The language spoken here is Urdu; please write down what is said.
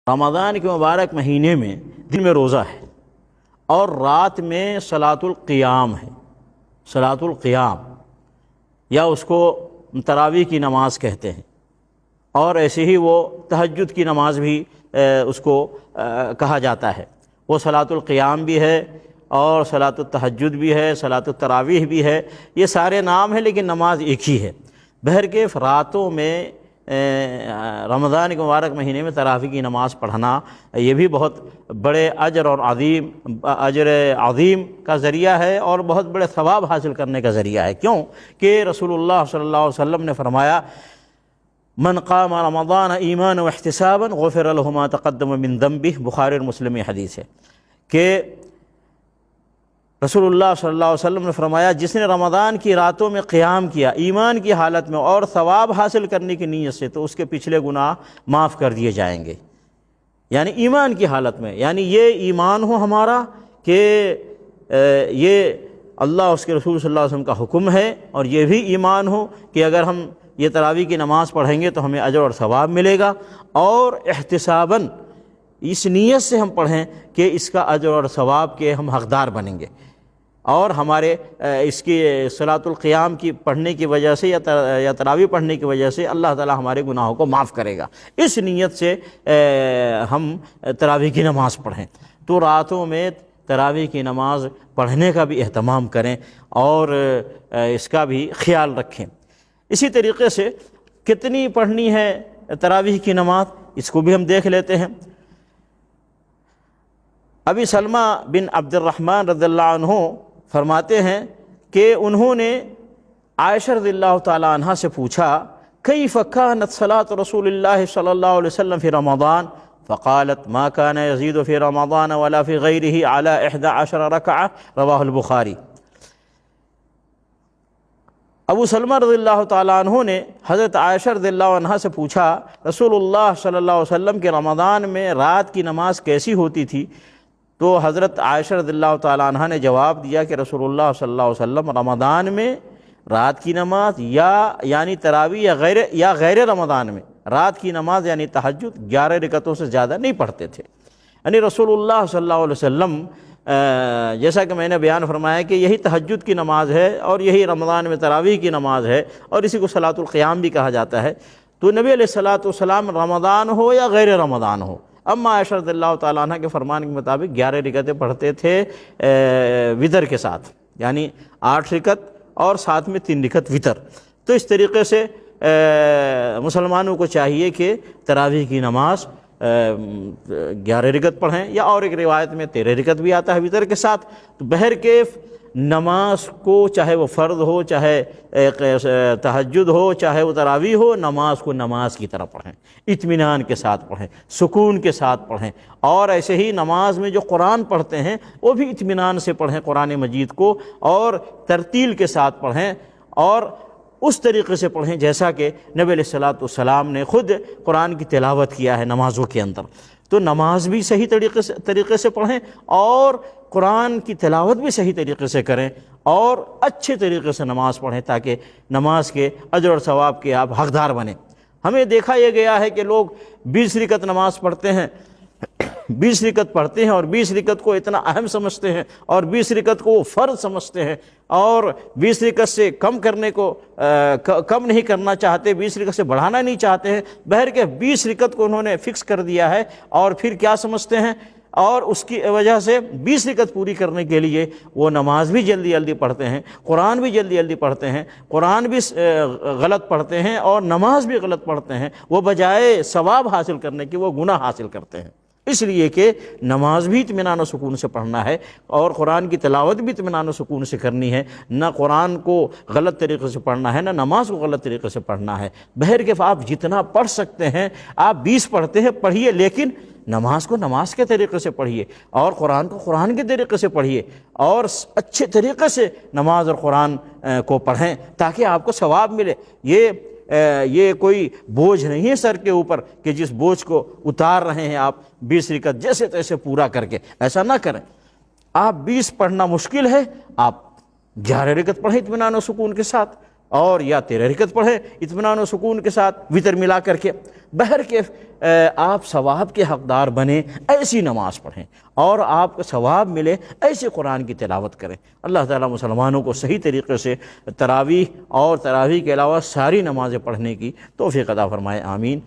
رمضان کے مبارک مہینے میں دن میں روزہ ہے اور رات میں صلاۃ القیام ہے۔ صلاۃ القیام یا اس کو تراویح کی نماز کہتے ہیں، اور ایسے ہی وہ تہجد کی نماز بھی اس کو کہا جاتا ہے۔ وہ صلاۃ القیام بھی ہے اور صلاۃ التہجد بھی ہے، صلاۃ التراویح بھی ہے، یہ سارے نام ہیں لیکن نماز ایک ہی ہے۔ بہرکیف راتوں میں رمضان کے مبارک مہینے میں تراویح کی نماز پڑھنا یہ بھی بہت بڑے اجر عظیم کا ذریعہ ہے اور بہت بڑے ثواب حاصل کرنے کا ذریعہ ہے۔ کیوں کہ رسول اللہ صلی اللہ علیہ وسلم نے فرمایا من قام رمضان ایمانا واحتسابا غفر له ما تقدم من ذنبه، بخاری اور مسلم حدیث ہے کہ رسول اللہ صلی اللہ علیہ وسلم نے فرمایا جس نے رمضان کی راتوں میں قیام کیا ایمان کی حالت میں اور ثواب حاصل کرنے کی نیت سے، تو اس کے پچھلے گناہ معاف کر دیے جائیں گے۔ یعنی ایمان کی حالت میں، یعنی یہ ایمان ہو ہمارا کہ یہ اللہ اس کے رسول صلی اللہ علیہ وسلم کا حکم ہے، اور یہ بھی ایمان ہو کہ اگر ہم یہ تراویح کی نماز پڑھیں گے تو ہمیں اجر اور ثواب ملے گا، اور احتساباً اس نیت سے ہم پڑھیں کہ اس کا اجر اور ثواب کے ہم حقدار بنیں گے، اور ہمارے اس کی صلاۃ القیام کی پڑھنے کی وجہ سے یا تراویح پڑھنے کی وجہ سے اللہ تعالی ہمارے گناہوں کو معاف کرے گا۔ اس نیت سے ہم تراویح کی نماز پڑھیں، تو راتوں میں تراویح کی نماز پڑھنے کا بھی اہتمام کریں اور اس کا بھی خیال رکھیں۔ اسی طریقے سے کتنی پڑھنی ہے تراویح کی نماز، اس کو بھی ہم دیکھ لیتے ہیں۔ ابی سلمہ بن عبد الرحمن رضی اللہ عنہ فرماتے ہیں کہ انہوں نے عائشہ رضی اللہ تعالی عنہ سے پوچھا کیف کانت صلاة رسول اللہ صلی اللہ علیہ وسلم فی رمضان، فقالت ما كان يزيد في رمضان ولا في غيره على 11 ركعة، رواہ البخاری۔ ابو سلمہ رضی اللہ تعالیٰ عنہ نے حضرت عائشہ رضی اللہ عنہ سے پوچھا رسول اللہ صلی اللہ علیہ وسلم کے رمضان میں رات کی نماز کیسی ہوتی تھی؟ تو حضرت عائشہ رضی اللہ تعالیٰ عنہ نے جواب دیا کہ رسول اللہ صلی اللہ علیہ وسلم رمضان میں رات کی نماز یعنی تراویح یا غیر رمضان میں رات کی نماز یعنی تہجد 11 رکعتوں سے زیادہ نہیں پڑھتے تھے۔ یعنی رسول اللہ صلی اللہ علیہ وسلم جیسا کہ میں نے بیان فرمایا کہ یہی تہجد کی نماز ہے اور یہی رمضان میں تراویح کی نماز ہے، اور اسی کو صلاۃ القیام بھی کہا جاتا ہے۔ تو نبی علیہ الصلاۃ والسلام رمضان ہو یا غیر رمضان ہو، اما عائشہ رضی اللہ تعالیٰ عنہ کے فرمان کے مطابق 11 رکعتیں پڑھتے تھے وتر کے ساتھ، یعنی 8 رکعت اور ساتھ میں 3 رکعت وتر۔ تو اس طریقے سے مسلمانوں کو چاہیے کہ تراویح کی نماز 11 رکعت پڑھیں، یا اور ایک روایت میں 13 رکعت بھی آتا ہے وتر کے ساتھ۔ تو بہرکیف نماز کو چاہے وہ فرض ہو، چاہے تہجد ہو، چاہے وہ تراویح ہو، نماز کو نماز کی طرح پڑھیں، اطمینان کے ساتھ پڑھیں، سکون کے ساتھ پڑھیں۔ اور ایسے ہی نماز میں جو قرآن پڑھتے ہیں وہ بھی اطمینان سے پڑھیں قرآن مجید کو، اور ترتیل کے ساتھ پڑھیں، اور اس طریقے سے پڑھیں جیسا کہ نبی علیہ الصلاۃ والسلام نے خود قرآن کی تلاوت کیا ہے نمازوں کے اندر۔ تو نماز بھی صحیح طریقے سے پڑھیں، اور قرآن کی تلاوت بھی صحیح طریقے سے کریں، اور اچھے طریقے سے نماز پڑھیں تاکہ نماز کے اجر اور ثواب کے آپ حقدار بنیں۔ ہمیں دیکھا یہ گیا ہے کہ لوگ 20 رکعت نماز پڑھتے ہیں، 20 رکعت پڑھتے ہیں اور 20 رکعت کو اتنا اہم سمجھتے ہیں، اور 20 رکعت کو وہ فرض سمجھتے ہیں، اور 20 رکعت سے کم کرنے کو کم نہیں کرنا چاہتے، 20 رکعت سے بڑھانا نہیں چاہتے ہیں۔ بہرکیف 20 رکعت کو انہوں نے فکس کر دیا ہے، اور پھر کیا سمجھتے ہیں، اور اس کی وجہ سے 20 رکعت پوری کرنے کے لیے وہ نماز بھی جلدی جلدی پڑھتے ہیں، قرآن بھی جلدی جلدی پڑھتے ہیں، قرآن بھی غلط پڑھتے ہیں اور نماز بھی غلط پڑھتے ہیں، وہ بجائے ثواب حاصل کرنے کے وہ گناہ حاصل کرتے ہیں۔ اس لیے کہ نماز بھی اطمینان و سکون سے پڑھنا ہے، اور قرآن کی تلاوت بھی اطمینان و سکون سے کرنی ہے، نہ قرآن کو غلط طریقے سے پڑھنا ہے، نہ نماز کو غلط طریقے سے پڑھنا ہے۔ بہرکیف آپ جتنا پڑھ سکتے ہیں، آپ 20 پڑھتے ہیں پڑھیے، لیکن نماز کو نماز کے طریقے سے پڑھیے، اور قرآن کو قرآن کے طریقے سے پڑھیے، اور اچھے طریقے سے نماز اور قرآن کو پڑھیں تاکہ آپ کو ثواب ملے۔ یہ کوئی بوجھ نہیں ہے سر کے اوپر کہ جس بوجھ کو اتار رہے ہیں آپ 20 رکعت جیسے تیسے پورا کر کے، ایسا نہ کریں۔ آپ 20 پڑھنا مشکل ہے، آپ 11 رکعت پڑھیں اطمینان و سکون کے ساتھ، اور یا 13 رکعت پڑھیں اطمینان و سکون کے ساتھ وطر ملا کر کے، بہر کے آپ ثواب کے حقدار بنیں، ایسی نماز پڑھیں اور آپ کو ثواب ملے، ایسے قرآن کی تلاوت کریں۔ اللہ تعالیٰ مسلمانوں کو صحیح طریقے سے تراویح اور تراویح کے علاوہ ساری نمازیں پڑھنے کی توفیق عطا فرمائے، آمین۔